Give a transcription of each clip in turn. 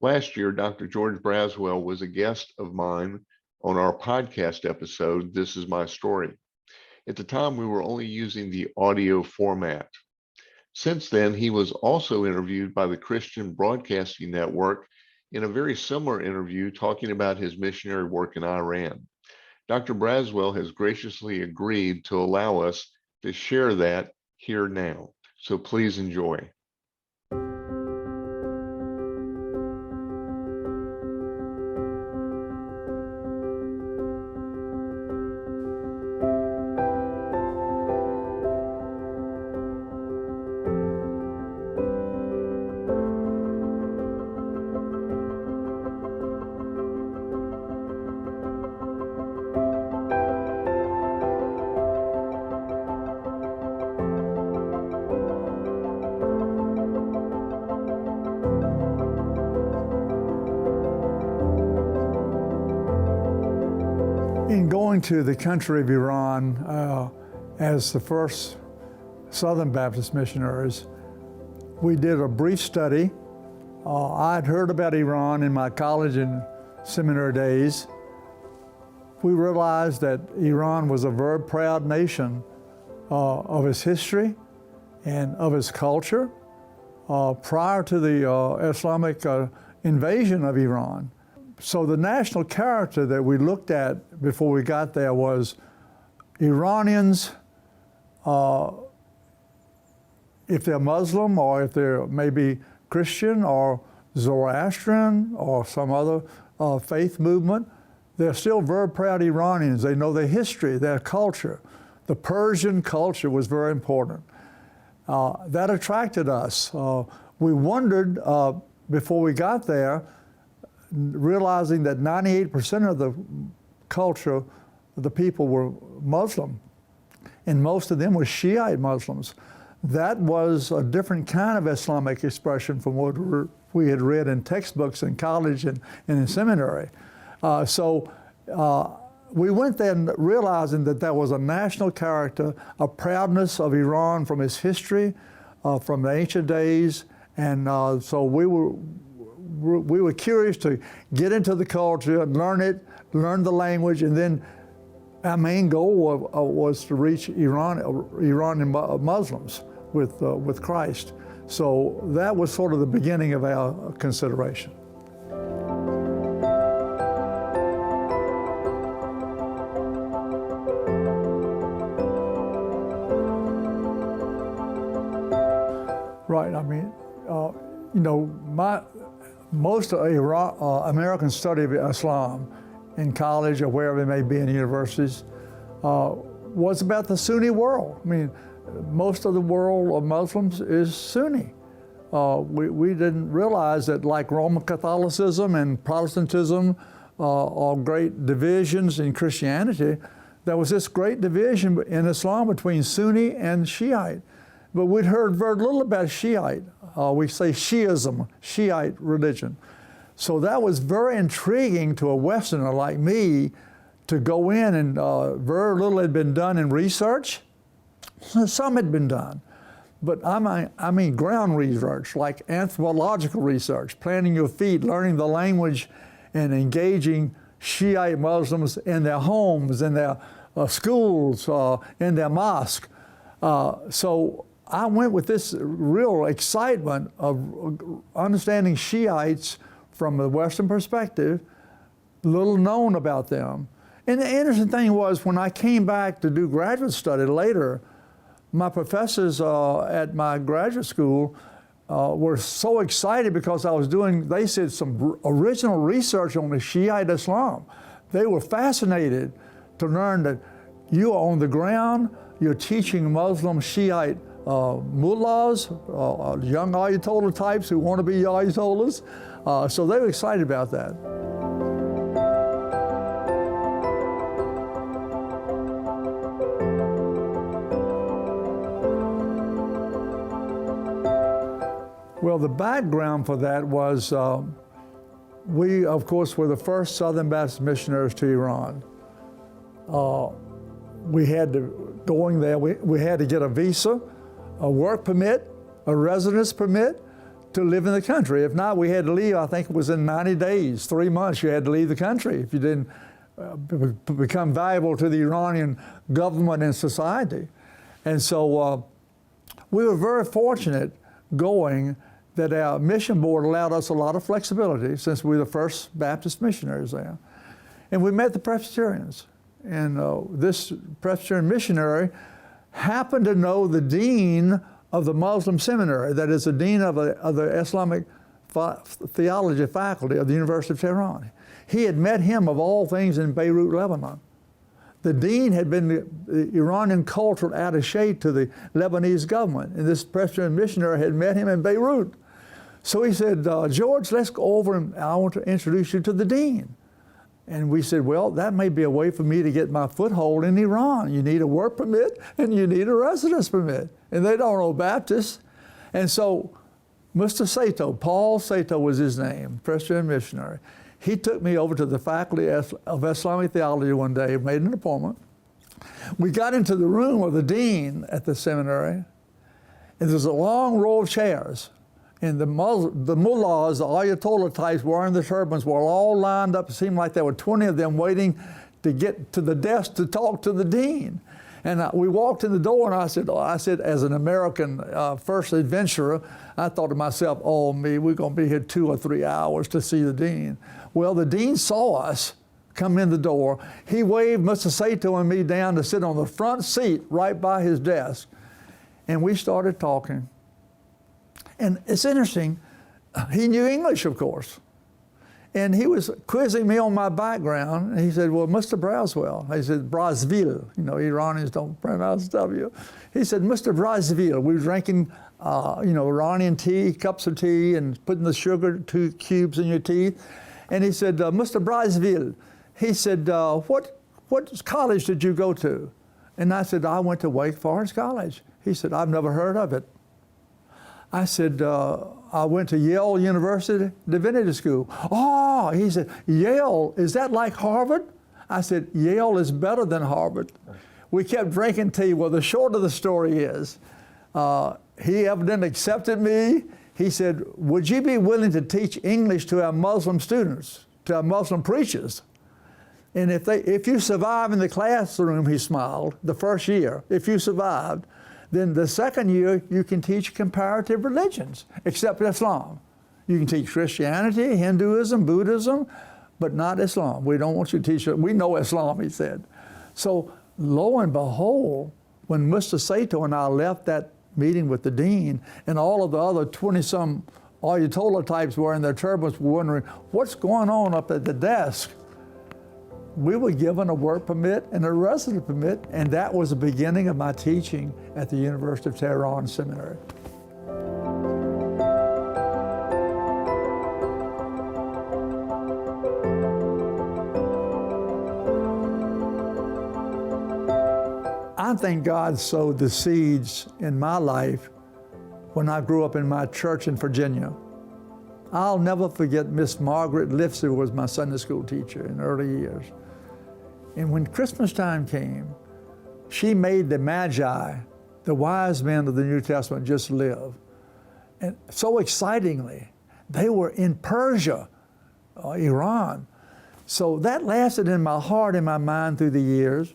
Last year, Dr. George Braswell was a guest of mine on our podcast episode, This Is My Story. At the time, we were only using the audio format. Since then, he was also interviewed by the Christian Broadcasting Network in a very similar interview talking about his missionary work in Iran. Dr. Braswell has graciously agreed to allow us to share that here now. So please enjoy. In going to the country of Iran as the first Southern Baptist missionaries, we did a brief study. I'd heard about Iran in my college and seminary days. We realized that Iran was a very proud nation of its history and of its culture. Prior to the Islamic invasion of Iran, so the national character that we looked at before we got there was Iranians, if they're Muslim or if they're maybe Christian or Zoroastrian or some other faith movement, they're still very proud Iranians. They know their history, their culture. The Persian culture was very important. That attracted us. We wondered before we got there, realizing that 98% of the culture of the people were Muslim, and most of them were Shiite Muslims. That was a different kind of Islamic expression from what we had read in textbooks in college and in seminary. So we went there realizing that there was a national character, a proudness of Iran from its history, from the ancient days, and so we were curious to get into the culture, learn it, learn the language, and then our main goal was to reach Iranian Muslims with Christ. So that was sort of the beginning of our consideration. Right, I mean, you know, most of Americans study of Islam in college or wherever it may be in universities was about the Sunni world. I mean, most of the world of Muslims is Sunni. We didn't realize that, like Roman Catholicism and Protestantism are great divisions in Christianity, there was this great division in Islam between Sunni and Shiite. But we'd heard very little about Shiite. We say Shiism, Shiite religion. So that was very intriguing to a Westerner like me to go in, and very little had been done in research. Some had been done, but I mean ground research, like anthropological research, planting your feet, learning the language, and engaging Shiite Muslims in their homes, in their schools, in their mosque. So I went with this real excitement of understanding Shiites from a Western perspective, little known about them. And the interesting thing was, when I came back to do graduate study later, my professors at my graduate school were so excited because I was doing, they said, some original research on the Shiite Islam. They were fascinated to learn that you are on the ground, you're teaching Muslim Shiite mullahs, young Ayatollah types who want to be Ayatollahs. So they were excited about that. Well, the background for that was we, of course, were the first Southern Baptist missionaries to Iran. We had to, we had to get a visa, a work permit, a residence permit to live in the country. If not, we had to leave, I think it was in 90 days, 3 months, you had to leave the country if you didn't become valuable to the Iranian government and society. And so we were very fortunate going that our mission board allowed us a lot of flexibility since we were the first Baptist missionaries there. And we met the Presbyterians. And this Presbyterian missionary happened to know the dean of the Muslim seminary, that is the dean of the Islamic theology faculty of the University of Tehran. He had met him, of all things, in Beirut, Lebanon. The dean had been the Iranian cultural attaché to the Lebanese government, and this Presbyterian missionary had met him in Beirut. So he said, George, let's go over and I want to introduce you to the dean. And we said, well, that may be a way for me to get my foothold in Iran. You need a work permit and you need a residence permit. And they don't know Baptists. And so Mr. Sato, Paul Sato was his name, Presbyterian missionary. He took me over to the faculty of Islamic theology one day, made an appointment. We got into the room of the dean at the seminary, and there's a long row of chairs. And the mullahs, the Ayatollah types wearing the turbans, were all lined up. It seemed like there were 20 of them waiting to get to the desk to talk to the dean. And we walked in the door, and I said, as an American first adventurer, I thought to myself, oh, we're going to be here 2 or 3 hours to see the dean. Well, the dean saw us come in the door. He waved Mr. Sato and me down to sit on the front seat right by his desk. And we started talking. And it's interesting, he knew English, of course. And he was quizzing me on my background. And he said, well, Mr. Braswell. He said, Braswell. You know, Iranians don't pronounce W. He said, Mr. Braswell. We were drinking, Iranian tea, cups of tea, and putting the sugar 2 cubes in your teeth. And he said, Mr. Braswell. He said, what college did you go to? And I said, I went to Wake Forest College. He said, I've never heard of it. I said, I went to Yale University Divinity School. Oh, he said, Yale, is that like Harvard? I said, Yale is better than Harvard. We kept drinking tea. Well, the short of the story is, he evidently accepted me. He said, would you be willing to teach English to our Muslim students, to our Muslim preachers? And if you survive in the classroom, he smiled, the first year, if you survived, then the second year you can teach comparative religions, except Islam. You can teach Christianity, Hinduism, Buddhism, but not Islam. We don't want you to teach it. We know Islam, he said. So lo and behold, when Mr. Sato and I left that meeting with the dean, and all of the other 20-some Ayatollah types wearing their turbans were wondering, what's going on up at the desk? We were given a work permit and a residence permit, and that was the beginning of my teaching at the University of Tehran Seminary. I think God sowed the seeds in my life when I grew up in my church in Virginia. I'll never forget Miss Margaret Lifsey was my Sunday school teacher in early years. And when Christmas time came, she made the Magi, the wise men of the New Testament, just live. And so excitingly, they were in Persia, Iran. So that lasted in my heart and my mind through the years.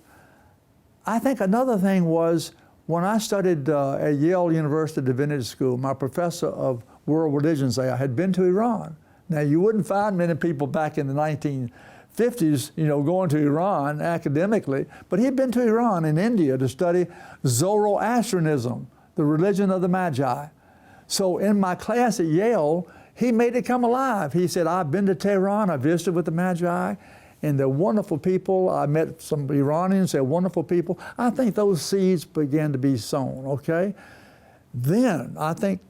I think another thing was when I studied at Yale University Divinity School, my professor of world religions there had been to Iran. Now, you wouldn't find many people back in the 1950s, going to Iran academically, but he'd been to Iran and India to study Zoroastrianism, the religion of the Magi. So in my class at Yale, he made it come alive. He said, I've been to Tehran, I visited with the Magi, and they're wonderful people. I met some Iranians, they're wonderful people. I think those seeds began to be sown, okay? Then I think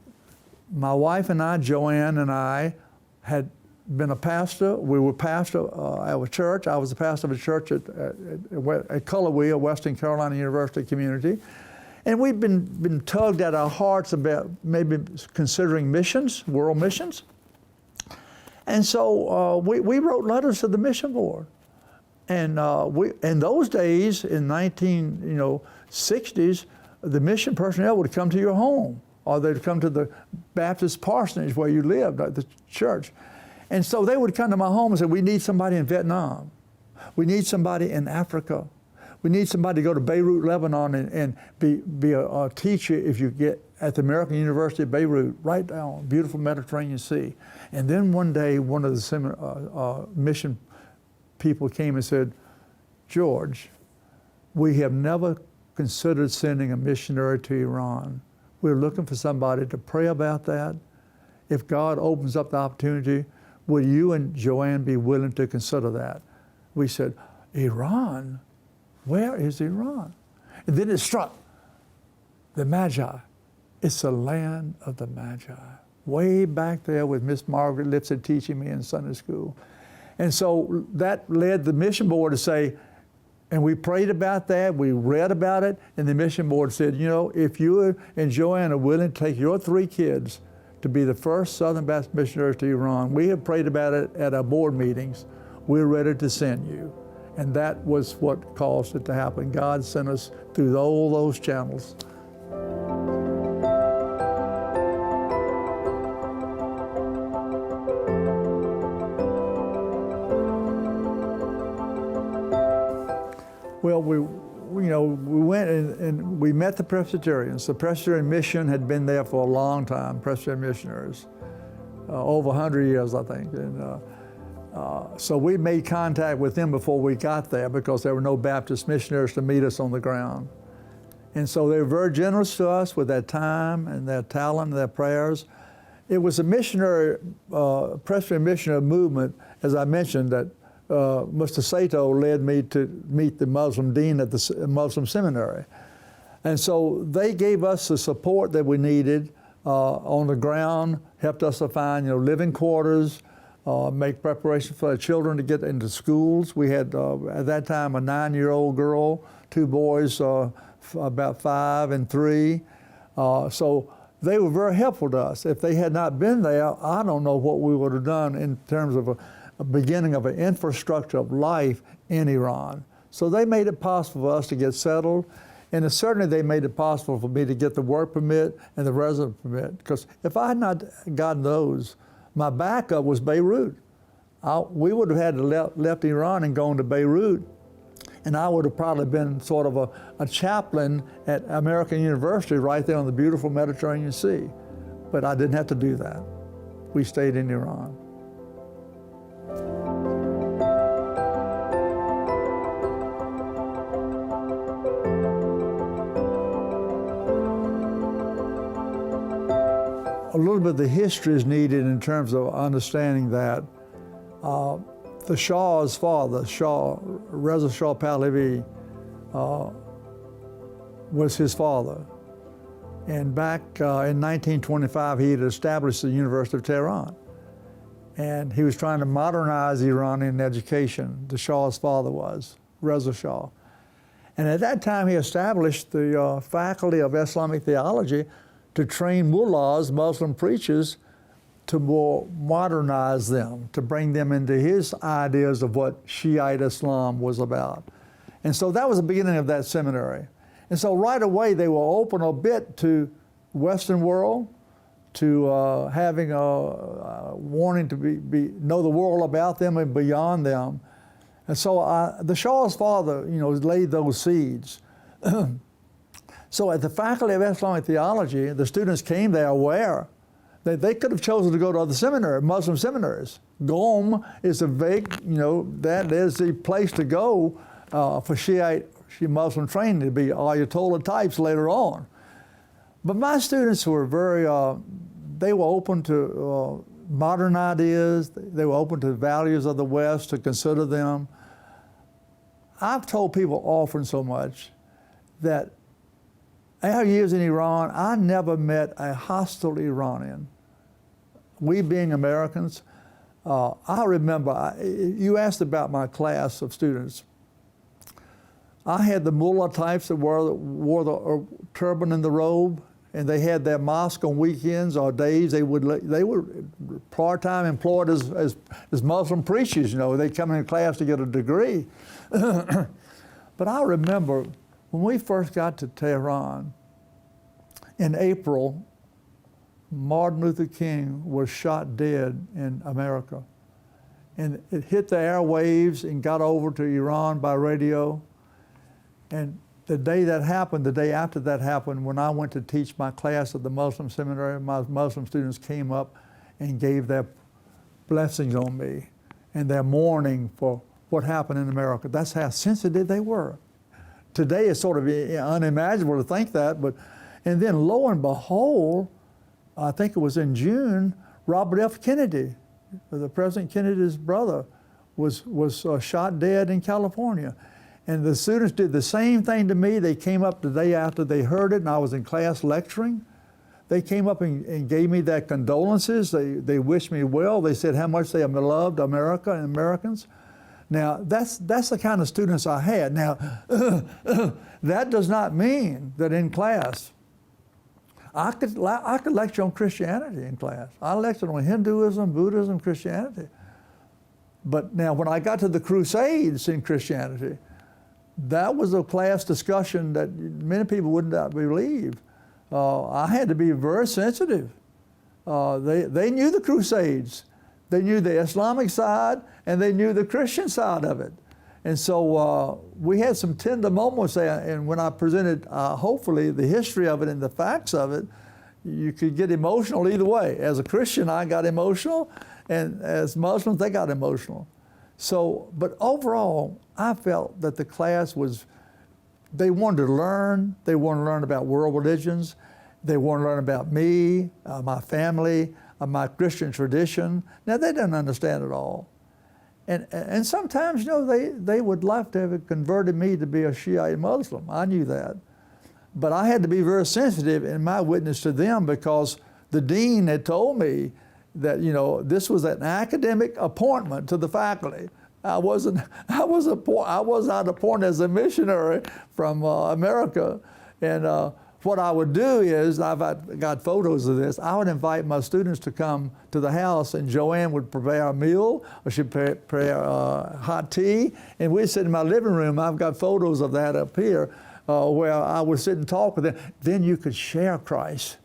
my wife and I, Joanne and I, had been a pastor. We were pastor at a church. I was the pastor of a church at Cullowhee, Western Carolina University community. And we've been tugged at our hearts about maybe considering missions, world missions. And so we wrote letters to the mission board. And in those days, in 1960s, the mission personnel would come to your home or they'd come to the Baptist parsonage where you lived, the church. And so they would come to my home and say, we need somebody in Vietnam. We need somebody in Africa. We need somebody to go to Beirut, Lebanon, and be a teacher if you get at the American University of Beirut, right down, beautiful Mediterranean Sea. And then one day, one of the mission people came and said, George, we have never considered sending a missionary to Iran. We're looking for somebody to pray about that. If God opens up the opportunity, will you and Joanne be willing to consider that? We said, Iran? Where is Iran? And then it struck the Magi. It's the land of the Magi. Way back there with Miss Margaret Lipson teaching me in Sunday school. And so that led the mission board to say, and we prayed about that, we read about it, and the mission board said, you know, if you and Joanne are willing to take your 3 kids to be the first Southern Baptist missionaries to Iran, we have prayed about it at our board meetings, we're ready to send you. And that was what caused it to happen. God sent us through all those channels. Well, we went and we met the Presbyterians. The Presbyterian mission had been there for a long time, Presbyterian missionaries, over 100 years, I think. And so we made contact with them before we got there because there were no Baptist missionaries to meet us on the ground. And so they were very generous to us with their time and their talent and their prayers. It was a missionary, Presbyterian missionary movement, as I mentioned, that Mr. Sato led me to meet the Muslim dean at the Muslim seminary. And so they gave us the support that we needed on the ground, helped us to find living quarters, make preparation for our children to get into schools. We had, at that time, a 9-year-old girl, 2 boys, about 5 and 3. So they were very helpful to us. If they had not been there, I don't know what we would have done in terms of a beginning of an infrastructure of life in Iran. So they made it possible for us to get settled, and certainly they made it possible for me to get the work permit and the resident permit, because if I had not gotten those, my backup was Beirut. We would have had to left Iran and gone to Beirut, and I would have probably been sort of a chaplain at American University right there on the beautiful Mediterranean Sea. But I didn't have to do that. We stayed in Iran. A little bit of the history is needed in terms of understanding that the Shah's father, Reza Shah Pahlavi, was his father. And back in 1925, he had established the University of Tehran. And he was trying to modernize Iranian education. The Shah's father was, Reza Shah. And at that time, he established the Faculty of Islamic Theology to train mullahs, Muslim preachers, to more modernize them, to bring them into his ideas of what Shiite Islam was about. And so that was the beginning of that seminary. And so right away they were open a bit to Western world, to having wanting to know the world about them and beyond them. And so the Shah's father, laid those seeds. So at the Faculty of Islamic Theology, the students came there aware that they could have chosen to go to other seminaries, Muslim seminaries. Qom is a vague, that is the place to go for Shiite Muslim training, to be Ayatollah types later on. But my students were they were open to modern ideas. They were open to the values of the West, to consider them. I've told people often so much that our years in Iran, I never met a hostile Iranian. We being Americans, I remember, you asked about my class of students. I had the mullah types that wore the turban and the robe, and they had their mosque on weekends or days. They were part-time employed as Muslim preachers. They come in class to get a degree. But I remember when we first got to Tehran in April Martin Luther King was shot dead in America. And it hit the airwaves and got over to Iran by radio. And the day that happened, the day after that happened, when I went to teach my class at the Muslim seminary, my Muslim students came up and gave their blessings on me and their mourning for what happened in America. That's how sensitive they were. Today it's sort of unimaginable to think that, and then lo and behold, I think it was in June, Robert F. Kennedy, the President Kennedy's brother, was shot dead in California. And the students did the same thing to me. They came up the day after they heard it, and I was in class lecturing. They came up and gave me their condolences. They wished me well. They said how much they loved America and Americans. Now, that's the kind of students I had. Now, that does not mean that in class, I could lecture on Christianity in class. I lectured on Hinduism, Buddhism, Christianity. But now, when I got to the Crusades in Christianity, that was a class discussion that many people would not believe. I had to be very sensitive. They knew the Crusades. They knew the Islamic side, and they knew the Christian side of it. And so we had some tender moments there, and when I presented, hopefully, the history of it and the facts of it, you could get emotional either way. As a Christian, I got emotional, and as Muslims, they got emotional. So, but overall, I felt that the class they wanted to learn. They wanted to learn about world religions. They wanted to learn about me, my family, my Christian tradition. Now, they didn't understand it all. And sometimes, they would like to have converted me to be a Shiite Muslim. I knew that. But I had to be very sensitive in my witness to them because the dean had told me that, this was an academic appointment to the faculty. I was not appointed as a missionary from America. And what I would do is, I've got photos of this, I would invite my students to come to the house, and Joanne would prepare a meal, or she'd prepare hot tea, and we'd sit in my living room. I've got photos of that up here, where I would sit and talk with them. Then you could share Christ.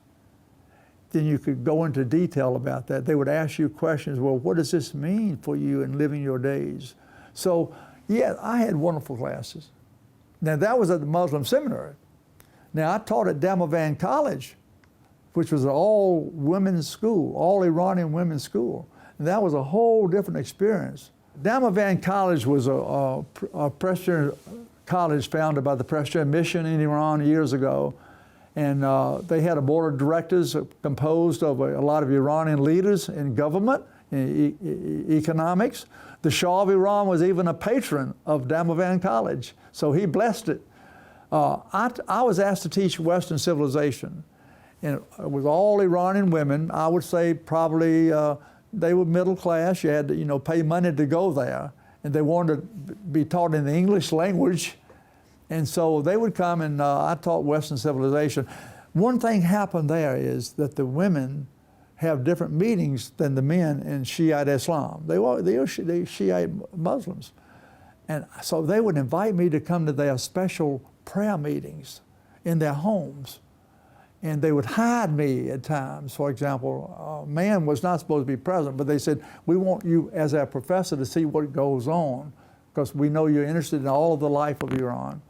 Then you could go into detail about that. They would ask you questions, well, what does this mean for you in living your days? So, yeah, I had wonderful classes. Now, that was at the Muslim seminary. Now, I taught at Damavand College, which was an all-women's school, all-Iranian women's school. And that was a whole different experience. Damavand College was a Presbyterian college founded by the Presbyterian Mission in Iran years ago. And they had a board of directors composed of a lot of Iranian leaders in government, in economics. The Shah of Iran was even a patron of Damavand College, so he blessed it. I was asked to teach Western civilization, and it was all Iranian women. I would say probably they were middle class. You had to, pay money to go there, and they wanted to be taught in the English language. And so they would come, and I taught Western civilization. One thing happened there is that the women have different meetings than the men in Shiite Islam. They were Shiite Muslims. And so they would invite me to come to their special prayer meetings in their homes. And they would hide me at times. For example, a man was not supposed to be present, but they said, we want you as our professor to see what goes on, because we know you're interested in all of the life of Iran.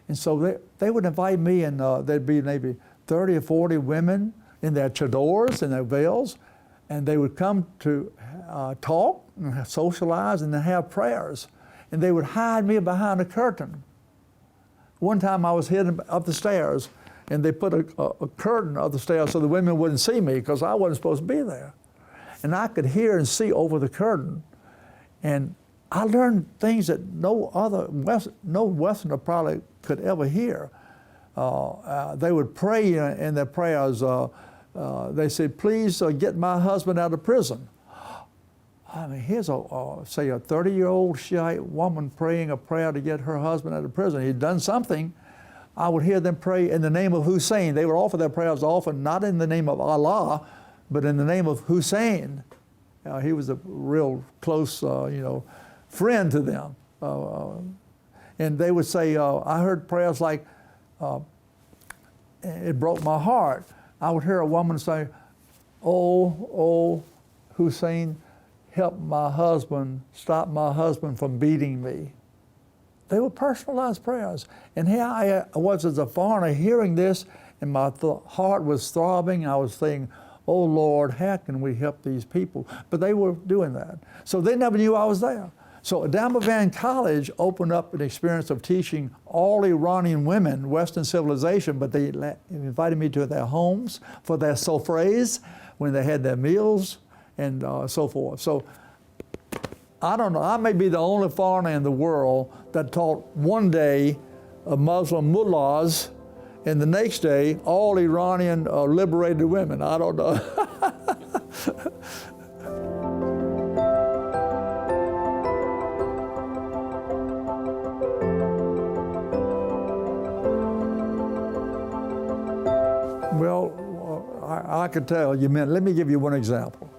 And so they would invite me, and there'd be maybe 30 or 40 women in their chadors and their veils, and they would come to talk and socialize and then have prayers. And they would hide me behind a curtain. One time I was hidden up the stairs, and they put a curtain up the stairs so the women wouldn't see me because I wasn't supposed to be there. And I could hear and see over the curtain. And I learned things that no Westerner probably could ever hear. They would pray in their prayers. They said, please get my husband out of prison. I mean, here's say a 30-year-old Shiite woman praying a prayer to get her husband out of prison. He'd done something. I would hear them pray in the name of Hussein. They would offer their prayers often not in the name of Allah, but in the name of Hussein. He was a real close, friend to them. And they would say, I heard prayers like, it broke my heart. I would hear a woman say, oh, Hussein, help my husband, stop my husband from beating me. They were personalized prayers. And here I was as a foreigner hearing this, and my heart was throbbing. I was thinking, oh Lord, how can we help these people? But they were doing that. So they never knew I was there. So Ahmedabad College opened up an experience of teaching all Iranian women Western civilization, but they invited me to their homes for their soufres when they had their meals and so forth. So I don't know, I may be the only foreigner in the world that taught one day Muslim mullahs and the next day all Iranian liberated women. I don't know. Well, I could tell you meant, let me give you one example.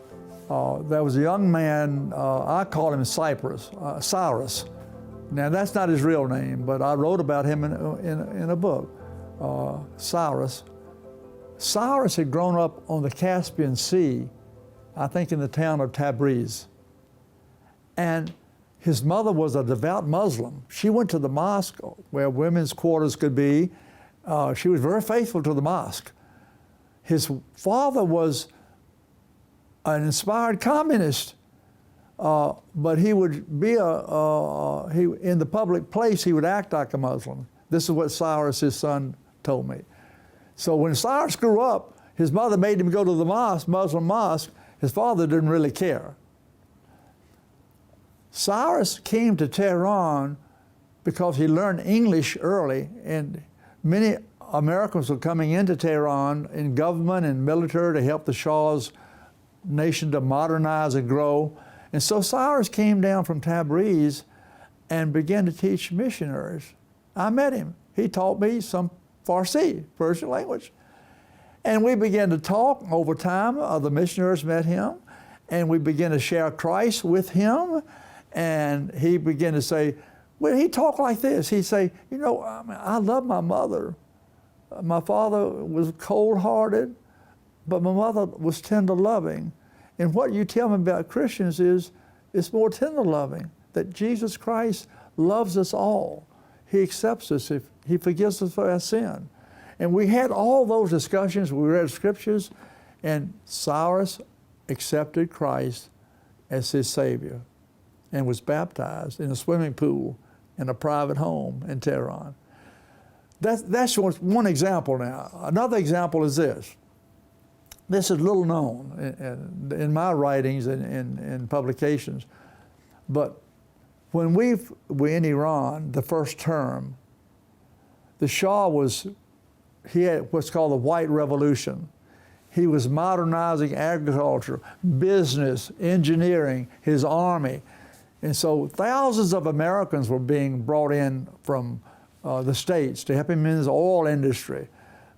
There was a young man, I call him Cyrus. Now that's not his real name, but I wrote about him in a book, Cyrus. Cyrus had grown up on the Caspian Sea, I think in the town of Tabriz. And his mother was a devout Muslim. She went to the mosque where women's quarters could be. She was very faithful to the mosque. His father was an inspired communist, but he would be in the public place, he would act like a Muslim. This is what Cyrus, his son, told me. So when Cyrus grew up, his mother made him go to the mosque, Muslim mosque. His father didn't really care. Cyrus came to Tehran because he learned English early, and many Americans were coming into Tehran in government and military to help the Shah's nation to modernize and grow. And so Cyrus came down from Tabriz and began to teach missionaries. I met him. He taught me some Farsi, Persian language. And we began to talk over time. Other missionaries met him, and we began to share Christ with him. And he began to say, well, he talked like this. He'd say, you know, I love my mother. My father was cold-hearted, but my mother was tender-loving. And what you tell me about Christians is it's more tender-loving, that Jesus Christ loves us all. He accepts us if He forgives us for our sin. And we had all those discussions. We read scriptures, and Cyrus accepted Christ as his Savior and was baptized in a swimming pool in a private home in Tehran. That's one example now. Another example is this. This is little known in my writings and in publications, but when we were in Iran the first term, the Shah he had what's called the White Revolution. He was modernizing agriculture, business, engineering, his army. And so thousands of Americans were being brought in from the States to help him in his oil industry.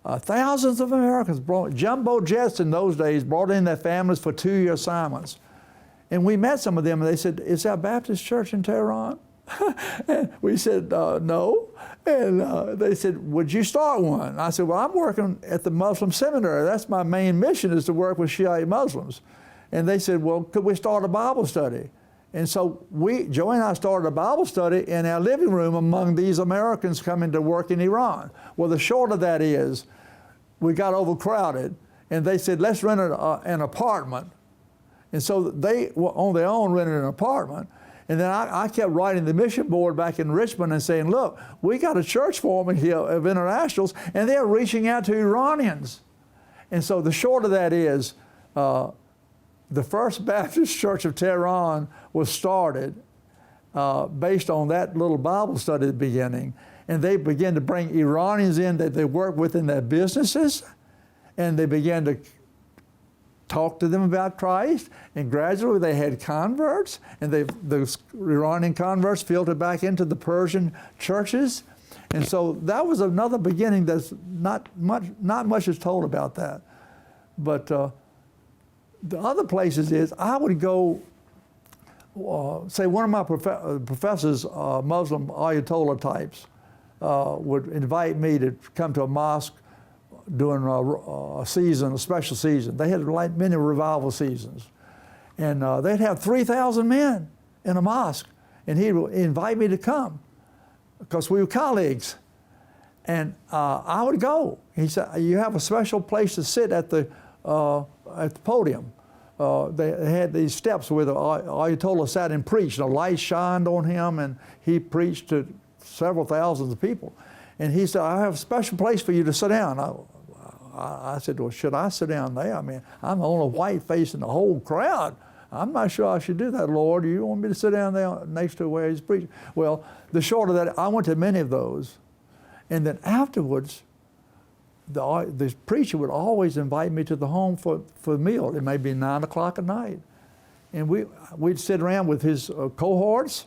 Thousands of Americans jumbo jets in those days brought in their families for 2-year assignments. And we met some of them, and they said, is there a Baptist church in Tehran? And we said, no. And they said, would you start one? I said, well, I'm working at the Muslim seminary. That's my main mission, is to work with Shiite Muslims. And they said, well, could we start a Bible study? And so Joey and I started a Bible study in our living room among these Americans coming to work in Iran. Well, the short of that is we got overcrowded, and they said, let's rent an apartment. And so they, on their own, rented an apartment. And then I kept writing the mission board back in Richmond and saying, look, we got a church forming here of internationals, and they're reaching out to Iranians. And so the short of that is, the First Baptist Church of Tehran was started based on that little Bible study at the beginning. And they began to bring Iranians in that they work with in their businesses, and they began to talk to them about Christ, and gradually they had converts, and those Iranian converts filtered back into the Persian churches. And so that was another beginning. That's not much is told about that. But the other places is I would go, say one of my professors, Muslim Ayatollah types, would invite me to come to a mosque during a season, a special season. They had like many revival seasons. And they'd have 3,000 men in a mosque. And he'd invite me to come because we were colleagues. And I would go. He said, you have a special place to sit at the podium. They had these steps where the Ayatollah sat and preached. The light shined on him, and he preached to several thousands of people. And he said, I have a special place for you to sit down. I said, well, should I sit down there? I mean, I'm the only white face in the whole crowd. I'm not sure I should do that, Lord. You want me to sit down there next to where he's preaching? Well, the short of that, I went to many of those. And then afterwards, the preacher would always invite me to the home for a meal. It may be 9 o'clock at night. And we'd sit around with his cohorts,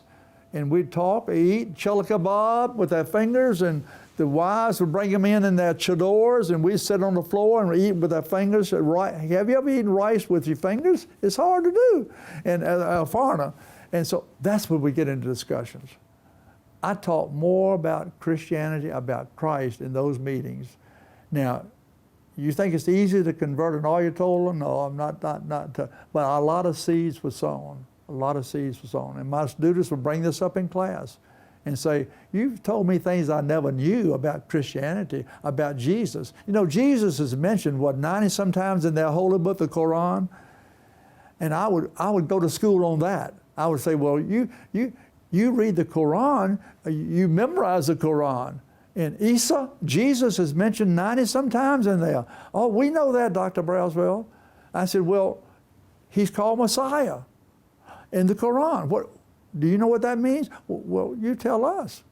and we'd talk, eat chili kebab with our fingers, and the wives would bring them in their chadors, and we'd sit on the floor and eat with our fingers. Have you ever eaten rice with your fingers? It's hard to do, and a foreigner. And so that's where we get into discussions. I talk more about Christianity, about Christ in those meetings. Now, you think it's easy to convert an Ayatollah? No, I'm not. But a lot of seeds were sown. A lot of seeds were sown. And my students would bring this up in class and say, you've told me things I never knew about Christianity, about Jesus. You know, Jesus is mentioned, 90 sometimes in their holy book, the Quran? And I would go to school on that. I would say, well, you read the Quran, you memorize the Quran. And Isa, Jesus is mentioned 90 sometimes in there. Oh, we know that, Dr. Braswell. I said, well, he's called Messiah in the Quran. What, do you know what that means? Well, you tell us.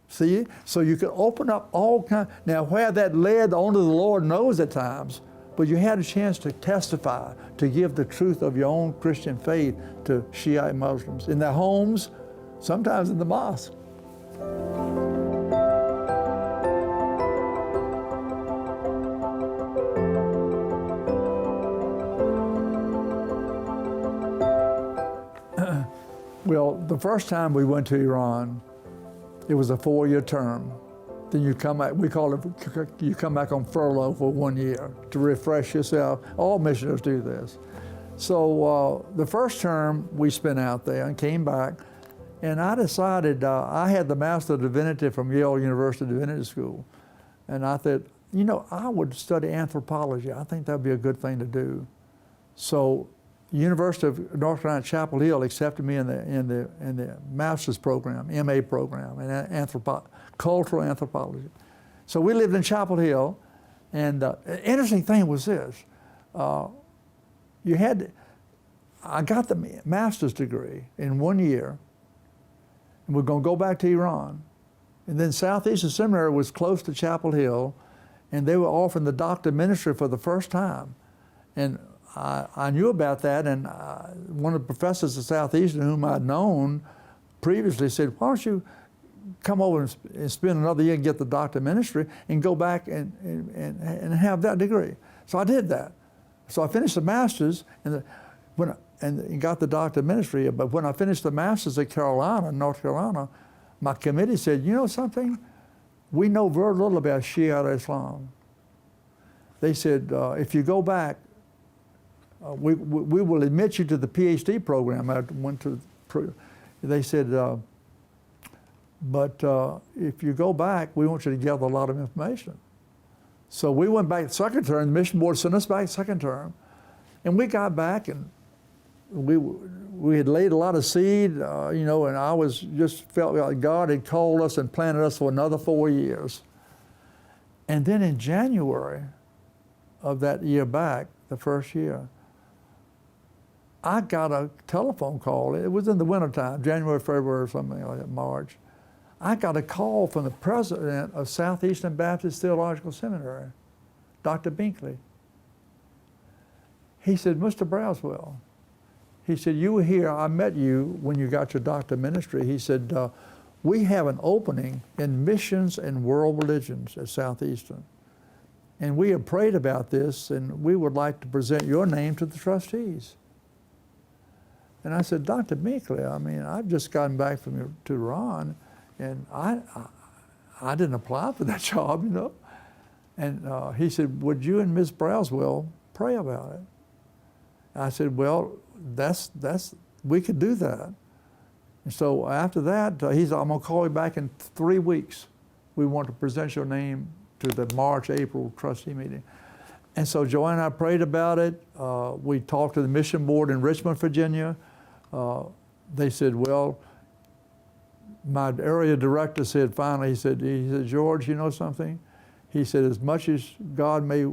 See? So you could open up all kinds. Now, where that led, only the Lord knows at times, but you had a chance to testify, to give the truth of your own Christian faith to Shiite Muslims in their homes, sometimes in the mosque. Well, the first time we went to Iran, it was a 4-year term. Then you come back, we call it, you come back on furlough for 1 year to refresh yourself. All missionaries do this. So the first term we spent out there and came back, and I decided, I had the Master of Divinity from Yale University Divinity School, and I thought, you know, I would study anthropology. I think that'd be a good thing to do. So University of North Carolina Chapel Hill accepted me in the master's program, MA program, in cultural anthropology. So we lived in Chapel Hill, and the interesting thing was this: I got the master's degree in 1 year, and we're going to go back to Iran, and then Southeastern Seminary was close to Chapel Hill, and they were offering the doctor of ministry for the first time, and I knew about that, and one of the professors at Southeastern whom I'd known previously said, why don't you come over and spend another year and get the doctor of ministry and go back and have that degree. So I did that. So I finished the master's and got the doctor of ministry, but when I finished the master's at North Carolina, my committee said, you know something? We know very little about Shiite Islam. They said, if you go back, we will admit you to the PhD program. I went to, they said, but if you go back, we want you to gather a lot of information. So we went back second term, the mission board sent us back second term, and we got back, and we had laid a lot of seed, you know, and I just felt like God had called us and planted us for another 4 years. And then in January of that year back, the first year, I got a telephone call. It was in the wintertime, January, February, or something like that, March. I got a call from the president of Southeastern Baptist Theological Seminary, Dr. Binkley. He said, Mr. Braswell, he said, you were here, I met you when you got your doctor of ministry. He said, we have an opening in missions and world religions at Southeastern. And we have prayed about this, and we would like to present your name to the trustees. And I said, Dr. Binkley, I mean, I've just gotten back to Iran, and I didn't apply for that job, you know. And he said, would you and Miss Braswell pray about it? I said, well, we could do that. And so after that, he said, I'm gonna call you back in 3 weeks. We want to present your name to the March, April trustee meeting. And so Joanne and I prayed about it. We talked to the mission board in Richmond, Virginia. They said, well, my area director said, finally, he said, George, you know something? He said, as much as God may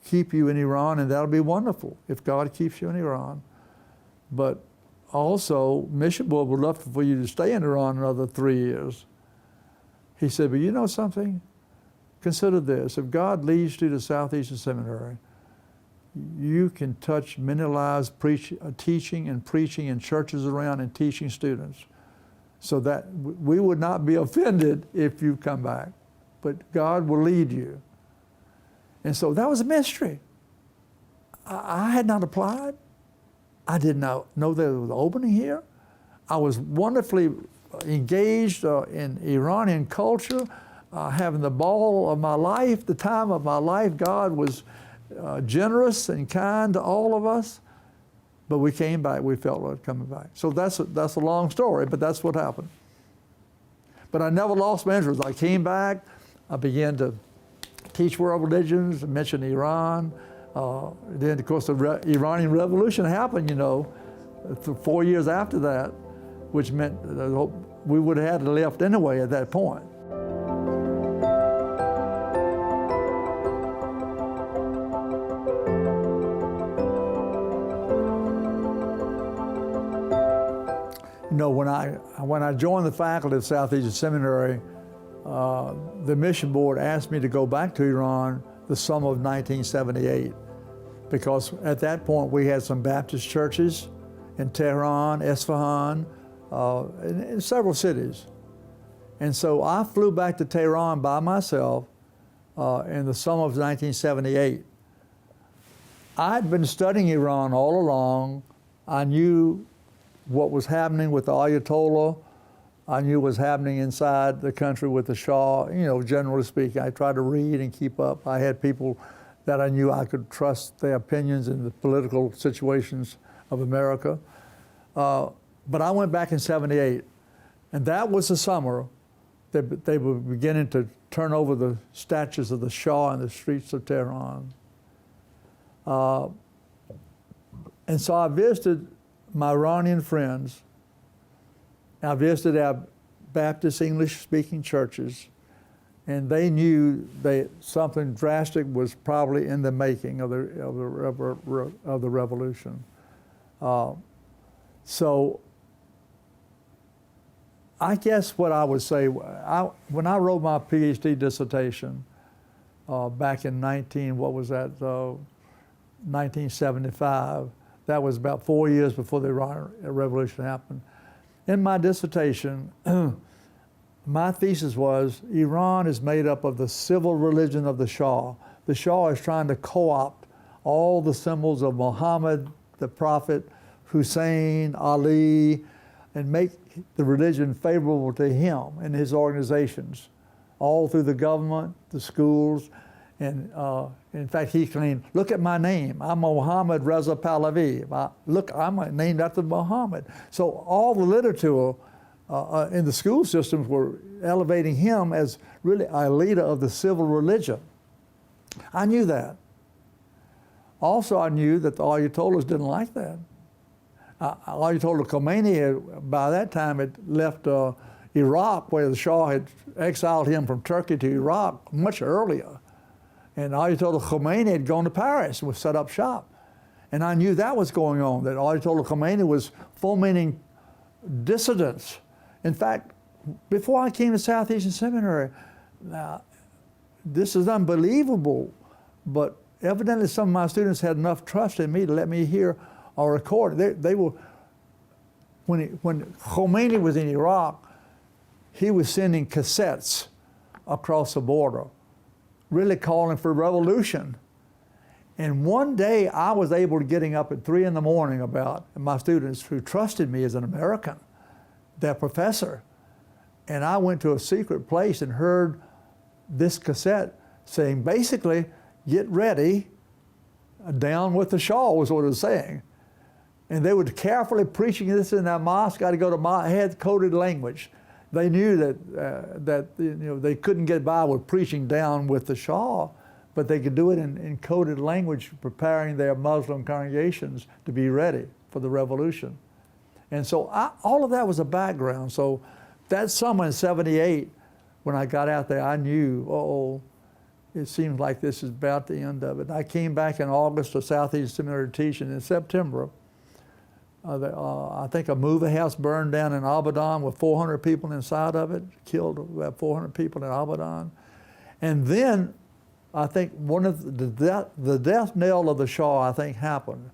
keep you in Iran, and that'll be wonderful if God keeps you in Iran, but also, Mission Board would love for you to stay in Iran another 3 years. He said, but you know something? Consider this, if God leads you to Southeastern Seminary, you can touch many lives teaching and preaching in churches around and teaching students. So that we would not be offended if you come back, but God will lead you. And so that was a mystery. I had not applied. I did not know there was an opening here. I was wonderfully engaged in Iranian culture, having the ball of my life, the time of my life. God was generous and kind to all of us. But we came back, we felt like coming back. So that's a long story, but that's what happened. But I never lost my interest. I came back, I began to teach world religions, mention Iran. Then, of course, the Iranian Revolution happened, 4 years after that, which meant we would have had left anyway at that point. When I joined the faculty of Southeastern Seminary, the mission board asked me to go back to Iran the summer of 1978, because at that point we had some Baptist churches in Tehran, Isfahan, in several cities. And so I flew back to Tehran by myself in the summer of 1978. I'd been studying Iran all along. I knew what was happening with the Ayatollah. I knew what was happening inside the country with the Shah, generally speaking. I tried to read and keep up. I had people that I knew I could trust their opinions in the political situations of America. But I went back in '78, and that was the summer that they were beginning to turn over the statues of the Shah in the streets of Tehran. And so I visited my Iranian friends. I visited our Baptist English-speaking churches, and they knew that something drastic was probably in the making of the revolution. So I guess what I would say, when I wrote my PhD dissertation back in 1975, that was about 4 years before the Iranian Revolution happened. In my dissertation, my thesis was Iran is made up of the civil religion of the Shah. The Shah is trying to co-opt all the symbols of Muhammad, the Prophet, Hussein, Ali, and make the religion favorable to him and his organizations, all through the government, the schools, and in fact, he claimed, look at my name. I'm Mohammad Reza Pahlavi. Look, I'm named after Muhammad. So all the literature in the school systems were elevating him as really a leader of the civil religion. I knew that. Also, I knew that the Ayatollahs didn't like that. Ayatollah Khomeini, by that time, had left Iraq, where the Shah had exiled him from Turkey to Iraq much earlier. And Ayatollah Khomeini had gone to Paris and was set up shop. And I knew that was going on, that Ayatollah Khomeini was fomenting dissidents. In fact, before I came to Southeastern Seminary, this is unbelievable, but evidently some of my students had enough trust in me to let me hear a recording. They were, when Khomeini was in Iraq, he was sending cassettes across the border, really calling for revolution. And one day I was able to getting up at 3 in the morning about my students who trusted me as an American, their professor. And I went to a secret place and heard this cassette saying basically, get ready, down with the Shah was what it was saying. And they were carefully preaching this in their mosque. Got to go to had coded language. They knew that they couldn't get by with preaching down with the Shah, but they could do it in coded language, preparing their Muslim congregations to be ready for the revolution. And so all of that was a background. So that summer in '78, when I got out there, I knew, it seems like this is about the end of it. I came back in August to Southeast Seminary to teach, and in September, I think a movie house burned down in Abadan with 400 people inside of it, killed about 400 people in Abadan. And then I think one of the death knell of the Shah, I think, happened.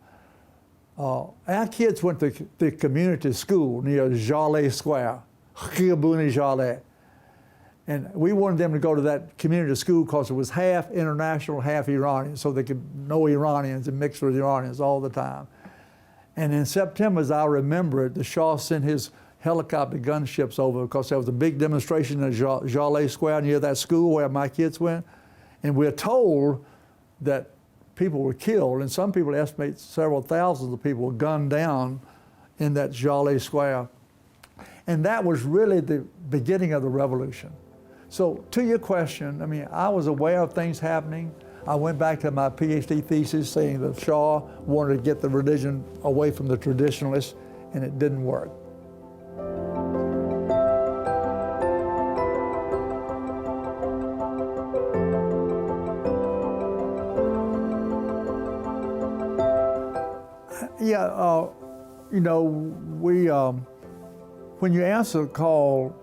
Our kids went to the community school near Jaleh Square, Khiyabuni Jaleh. And we wanted them to go to that community school because it was half international, half Iranian, so they could know Iranians and mix with Iranians all the time. And in September, as I remember it, the Shah sent his helicopter gunships over because there was a big demonstration in Jaleh Square near that school where my kids went. And we're told that people were killed, and some people estimate several thousands of people were gunned down in that Jaleh Square. And that was really the beginning of the revolution. So to your question, I mean, I was aware of things happening. I went back to my PhD thesis saying the Shah wanted to get the religion away from the traditionalists, and it didn't work. Yeah, when you answer a call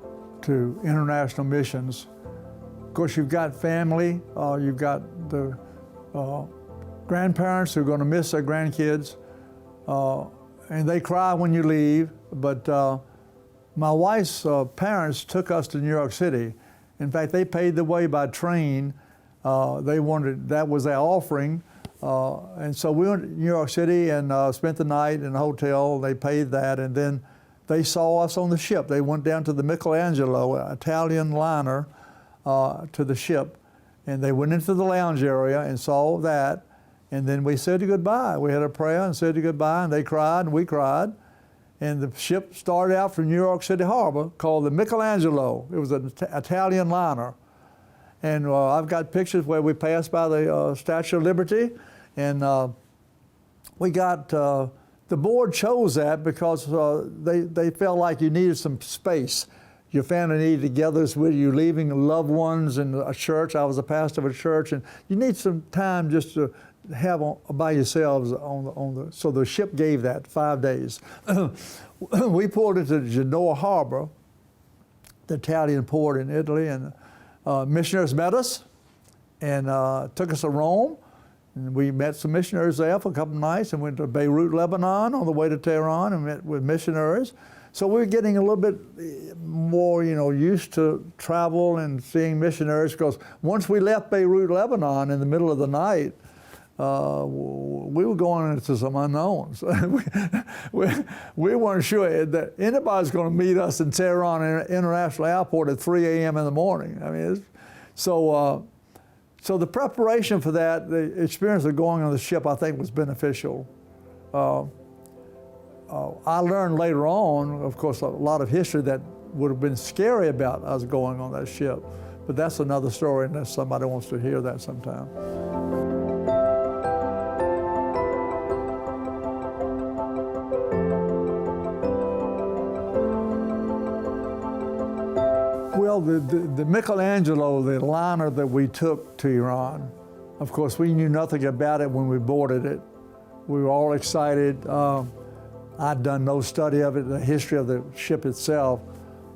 to international missions, of course you've got family, you've got the grandparents who are going to miss their grandkids, and they cry when you leave. But my wife's parents took us to New York City. In fact, they paid the way by train. That was their offering. And so we went to New York City and spent the night in a hotel. They paid that, and then they saw us on the ship. They went down to the Michelangelo, an Italian liner, to the ship, and they went into the lounge area and saw that, and then we said goodbye. We had a prayer and said goodbye, and they cried and we cried, and the ship started out from New York City Harbor called the Michelangelo. It was an Italian liner. And I've got pictures where we passed by the Statue of Liberty, and we got, the board chose that because they felt like you needed some space. Your family needed togetherness with you, leaving loved ones in a church. I was a pastor of a church, and you need some time just to have by yourselves so the ship gave that 5 days. We pulled into Genoa Harbor, the Italian port in Italy, and missionaries met us and took us to Rome. And we met some missionaries there for a couple of nights and went to Beirut, Lebanon on the way to Tehran and met with missionaries. So we were getting a little bit more, used to travel and seeing missionaries, because once we left Beirut, Lebanon in the middle of the night, we were going into some unknowns. we weren't sure that anybody's going to meet us in Tehran International Airport at 3 a.m. in the morning. I mean, so the preparation for that, the experience of going on the ship, I think was beneficial. I learned later on, of course, a lot of history that would have been scary about us going on that ship. But that's another story unless somebody wants to hear that sometime. Well, the Michelangelo, the liner that we took to Iran, of course, we knew nothing about it when we boarded it. We were all excited. I'd done no study of it, the history of the ship itself.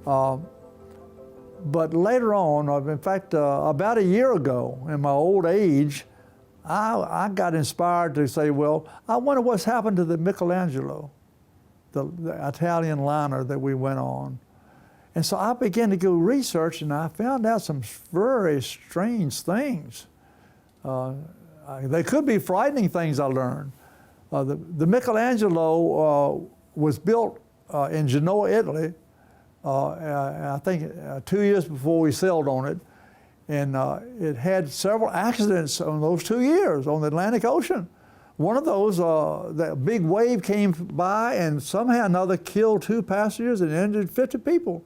But later on, in fact, about a year ago, in my old age, I got inspired to say, well, I wonder what's happened to the Michelangelo, the Italian liner that we went on. And so I began to do research, and I found out some very strange things. They could be frightening things I learned. The Michelangelo was built in Genoa, Italy, I think 2 years before we sailed on it. And it had several accidents on those 2 years on the Atlantic Ocean. One of those, that big wave came by and somehow another killed 2 passengers and injured 50 people.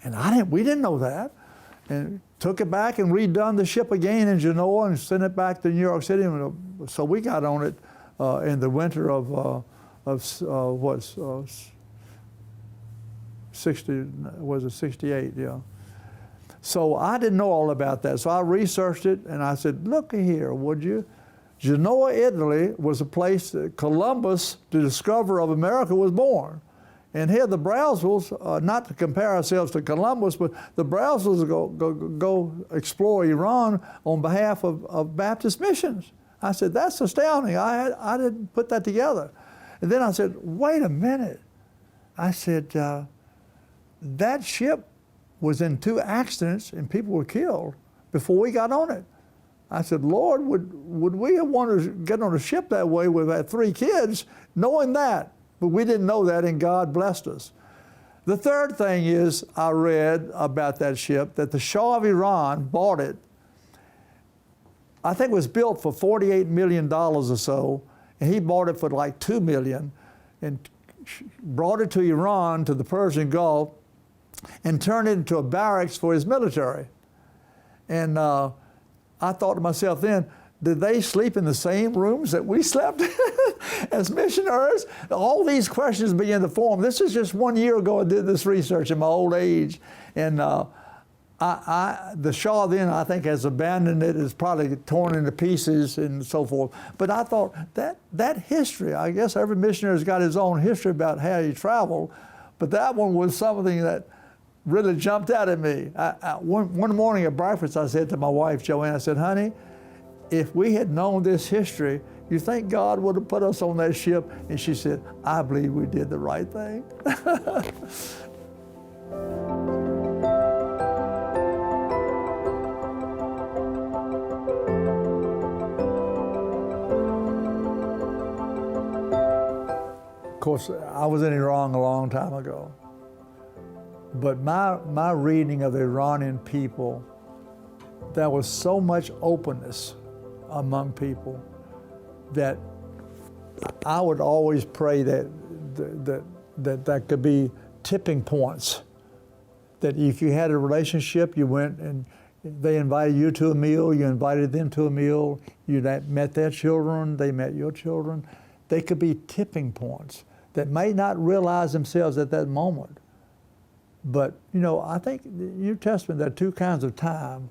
And we didn't know that. And took it back and redone the ship again in Genoa and sent it back to New York City. So we got on it in the winter of 68, yeah. So I didn't know all about that. So I researched it and I said, look here, would you? Genoa, Italy was a place that Columbus, the discoverer of America, was born. And here the Braswells, not to compare ourselves to Columbus, but the Braswells go explore Iran on behalf of Baptist missions. I said, that's astounding. I didn't put that together. And then I said, wait a minute. I said, that ship was in 2 accidents and people were killed before we got on it. I said, Lord, would we have wanted to get on a ship that way with our 3 kids, knowing that? But we didn't know that, and God blessed us. The third thing is, I read about that ship, that the Shah of Iran bought it. I think it was built for $48 million or so, and he bought it for like $2 million, and brought it to Iran, to the Persian Gulf, and turned it into a barracks for his military. And I thought to myself then, did they sleep in the same rooms that we slept as missionaries? All these questions began to form. This is just 1 year ago I did this research in my old age. And the Shah then, I think, has abandoned it. It's probably torn into pieces and so forth. But I thought that history, I guess every missionary's got his own history about how he traveled, but that one was something that really jumped out at me. One morning at breakfast, I said to my wife, Joanne, I said, honey, if we had known this history, you think God would have put us on that ship? And she said, I believe we did the right thing. Of course, I was in Iran a long time ago. But my reading of the Iranian people, there was so much openness among people that I would always pray that could be tipping points. That if you had a relationship, you went and they invited you to a meal, you invited them to a meal, you met their children, they met your children. They could be tipping points that may not realize themselves at that moment. But, you know, I think in the New Testament there are 2 kinds of time.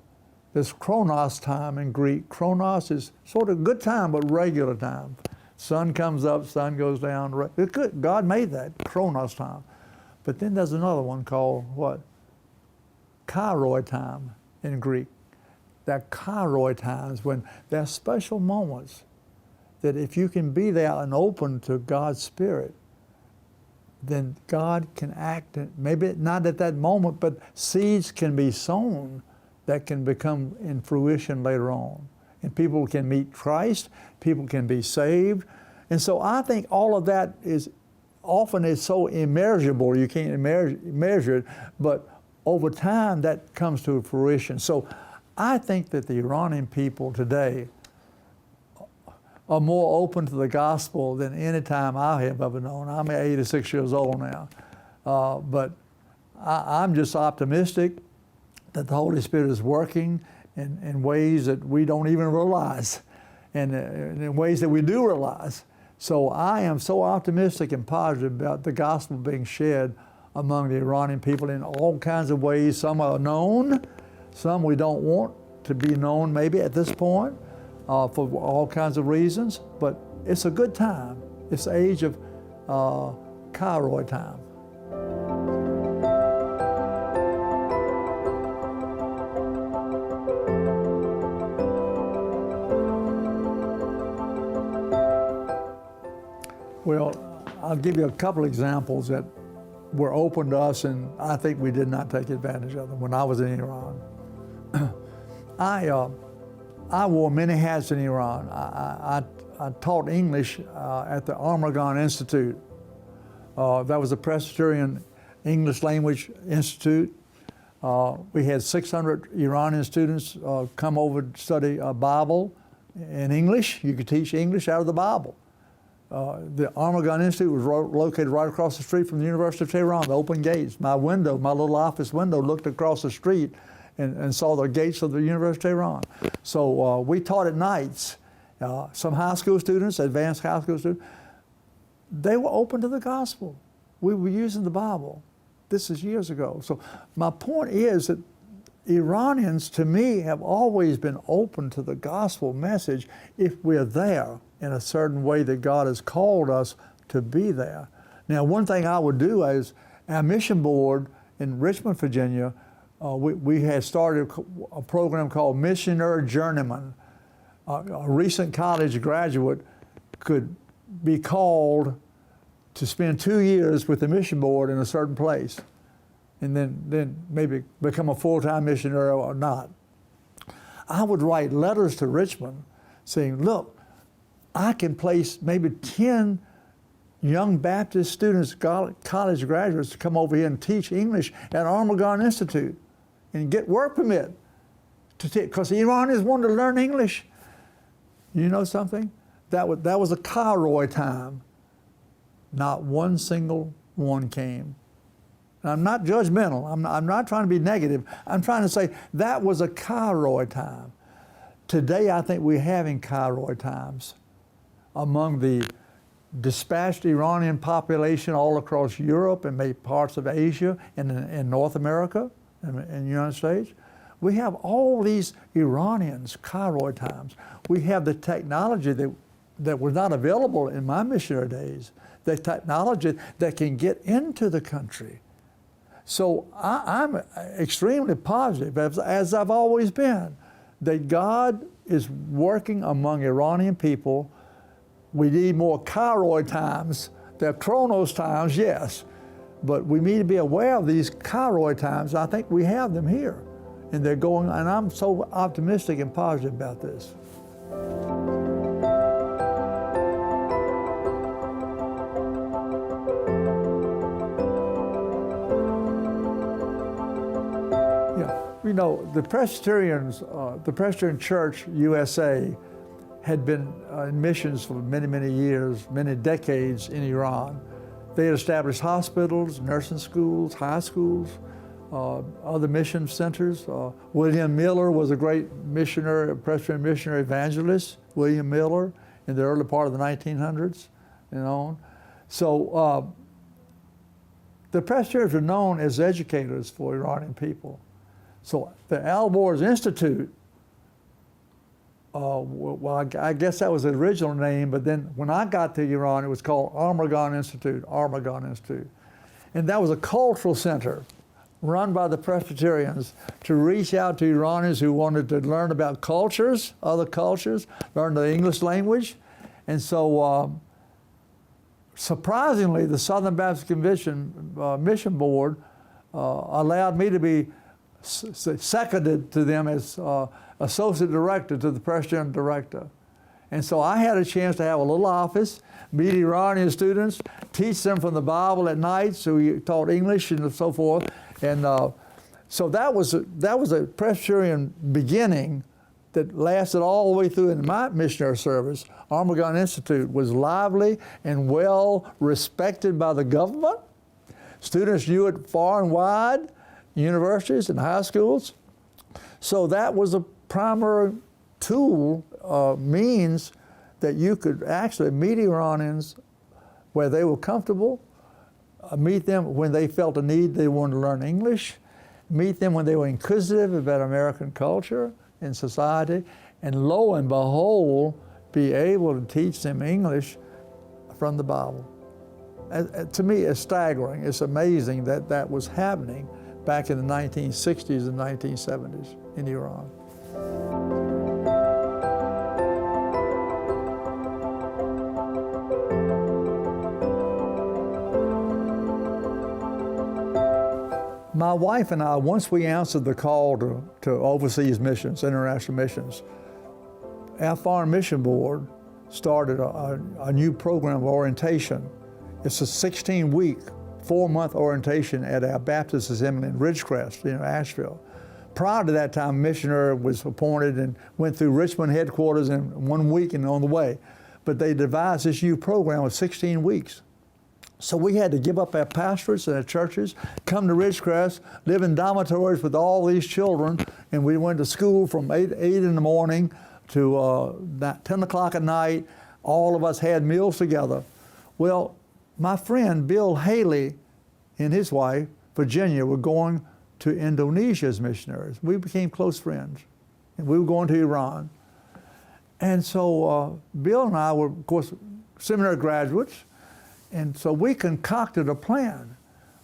There's chronos time in Greek. Chronos is sort of good time, but regular time. Sun comes up, sun goes down. It's good. God made that, chronos time. But then there's another one called what? Kairoi time in Greek. There are kairoi times when there are special moments that if you can be there and open to God's Spirit, then God can act, maybe not at that moment, but seeds can be sown that can become in fruition later on. And people can meet Christ, people can be saved. And so I think all of that is often so immeasurable, you can't measure it, but over time that comes to fruition. So I think that the Iranian people today are more open to the gospel than any time I have ever known. I'm 86 years old now. But I'm just optimistic that the Holy Spirit is working in ways that we don't even realize, and in ways that we do realize. So I am so optimistic and positive about the gospel being shared among the Iranian people in all kinds of ways. Some are known, some we don't want to be known maybe at this point. For all kinds of reasons, but it's a good time. It's the age of Kairoi time. Well, I'll give you a couple examples that were open to us, and I think we did not take advantage of them when I was in Iran. I wore many hats in Iran. I taught English at the Armagon Institute. That was a Presbyterian English Language Institute. We had 600 Iranian students come over to study Bible in English. You could teach English out of the Bible. The Armagon Institute was located right across the street from the University of Tehran, the open gates. My window, my little office window, looked across the street and saw the gates of the University of Tehran. So we taught at nights. Some high school students, advanced high school students, they were open to the gospel. We were using the Bible. This is years ago. So my point is that Iranians, to me, have always been open to the gospel message if we're there in a certain way that God has called us to be there. Now, one thing I would do is our mission board in Richmond, Virginia, we had started a program called Missionary Journeyman. A recent college graduate could be called to spend 2 years with the mission board in a certain place and then maybe become a full-time missionary or not. I would write letters to Richmond saying, look, I can place maybe 10 young Baptist students, college graduates, to come over here and teach English at Armagon Institute and get work permit to teach, because the Iranians wanted to learn English. You know something? That was a Cairo time. Not one single one came. And I'm not judgmental. I'm not trying to be negative. I'm trying to say that was a Cairo time. Today, I think we're having Cairo times among the dispatched Iranian population all across Europe and maybe parts of Asia and in North America and in the United States. We have all these Iranians, Cairo times. We have the technology that was not available in my missionary days, the technology that can get into the country. So I'm extremely positive, as I've always been, that God is working among Iranian people. We need more Cairo times. There are Chronos times, yes, but we need to be aware of these Cairo times. I think we have them here, and they're going, and I'm so optimistic and positive about this. You know, the Presbyterian Church USA had been in missions for many, many years, many decades in Iran. They had established hospitals, nursing schools, high schools, other mission centers. William Miller was a great missionary, Presbyterian missionary evangelist, William Miller, in the early part of the 1900s and on. So the Presbyterians were known as educators for Iranian people. So the Alborz Institute, well, I guess that was the original name, but then when I got to Iran, it was called Armagon Institute, Armagon Institute. And that was a cultural center run by the Presbyterians to reach out to Iranians who wanted to learn about cultures, other cultures, learn the English language. And so surprisingly, the Southern Baptist Convention Mission Board allowed me to be seconded to them as associate director to the Presbyterian director. And so I had a chance to have a little office, meet Iranian students, teach them from the Bible at night, so we taught English and so forth. And so that was a Presbyterian beginning that lasted all the way through in my missionary service. Armagon Institute was lively and well respected by the government. Students knew it far and wide, universities and high schools. So that was a primary tool, means that you could actually meet Iranians where they were comfortable, meet them when they felt a need, they wanted to learn English, meet them when they were inquisitive about American culture and society, and lo and behold, be able to teach them English from the Bible. To me, it's staggering. It's amazing that that was happening back in the 1960s and 1970s in Iran. My wife and I, once we answered the call to overseas missions, international missions, our Foreign Mission Board started a new program of orientation. It's a 16-week 4-month orientation at our Baptist Assembly in Ridgecrest, Asheville. Prior to that time, a missionary was appointed and went through Richmond headquarters in 1 week and on the way. But they devised this youth program of 16 weeks. So we had to give up our pastorates and our churches, come to Ridgecrest, live in dormitories with all these children, and we went to school from 8 in the morning to 10 o'clock at night. All of us had meals together. Well, my friend Bill Haley and his wife, Virginia, were going to Indonesia as missionaries. We became close friends, and we were going to Iran. And so Bill and I were, of course, seminary graduates, and so we concocted a plan.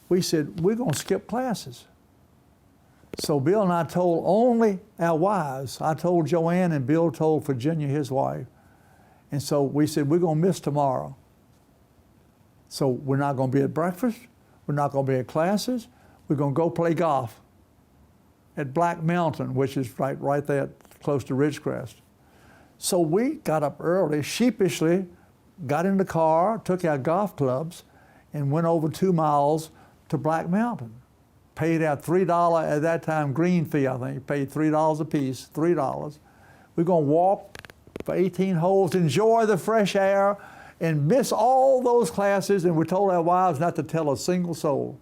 We said, we're going to skip classes. So Bill and I told only our wives. I told Joanne, and Bill told Virginia, his wife. And so we said, we're going to miss tomorrow. So we're not going to be at breakfast. We're not going to be at classes. We're going to go play golf at Black Mountain, which is right there close to Ridgecrest. So we got up early, sheepishly, got in the car, took our golf clubs, and went over 2 miles to Black Mountain. Paid our $3, at that time, green fee, I think. Paid $3 a piece, $3. We're going to walk for 18 holes, enjoy the fresh air, and miss all those classes, and we told our wives not to tell a single soul.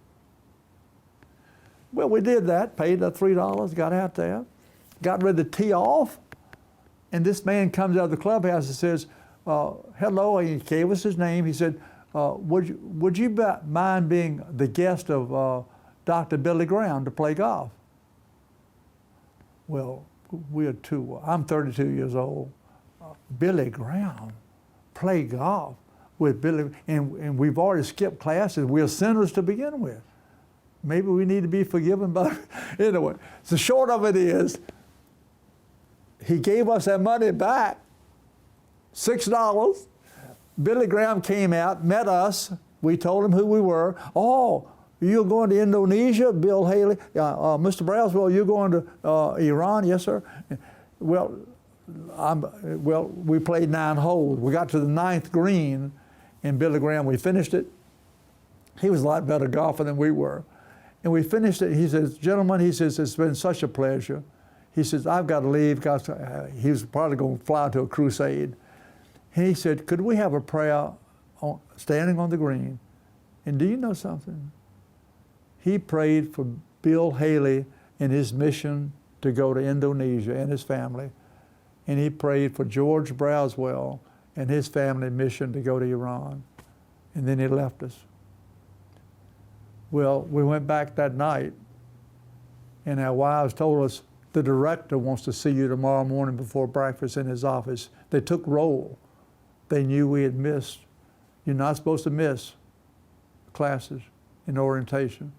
Well, we did that, paid the $3, got out there, got ready to tee off, and this man comes out of the clubhouse and says, hello, he gave us his name. He said, would you mind being the guest of Dr. Billy Graham to play golf? Well, I'm 32 years old. Billy Graham, play golf with Billy, and we've already skipped classes. We're sinners to begin with. Maybe we need to be forgiven, but anyway. So the short of it is, he gave us that money back, $6. Billy Graham came out, met us. We told him who we were. Oh, you're going to Indonesia, Bill Haley. Mr. Braswell, you're going to Iran? Yes, sir. Well, we played 9 holes. We got to the 9th green, and Billy Graham, we finished it. He was a lot better golfer than we were. And we finished it. He says, gentlemen, he says, it's been such a pleasure. He says, I've got to leave. He was probably going to fly to a crusade. And he said, could we have a prayer standing on the green? And do you know something? He prayed for Bill Haley and his mission to go to Indonesia and his family. And he prayed for George Braswell and his family mission to go to Iran. And then he left us. Well, we went back that night, and our wives told us, the director wants to see you tomorrow morning before breakfast in his office. They took roll. They knew we had missed. You're not supposed to miss classes in orientation.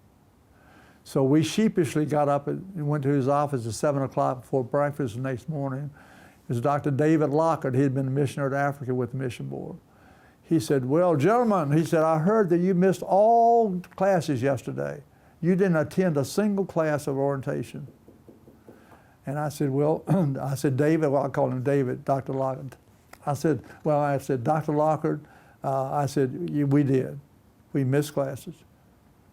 So we sheepishly got up and went to his office at 7 o'clock before breakfast the next morning. It was Dr. David Lockard. He had been a missionary to Africa with the mission board. He said, well, gentlemen, he said, I heard that you missed all classes yesterday. You didn't attend a single class of orientation. And I said, well, David, well, I called him David, Dr. Lockard. I said, Dr. Lockard, we did. We missed classes.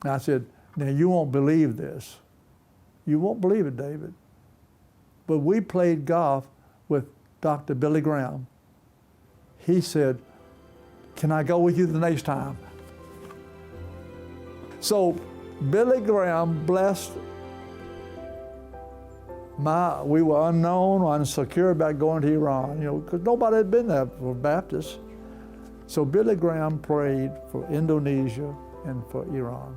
And I said, now you won't believe this. You won't believe it, David. But we played golf with Dr. Billy Graham. He said, can I go with you the next time? So Billy Graham blessed we were unknown, unsecure about going to Iran, because nobody had been there for Baptists. So Billy Graham prayed for Indonesia and for Iran.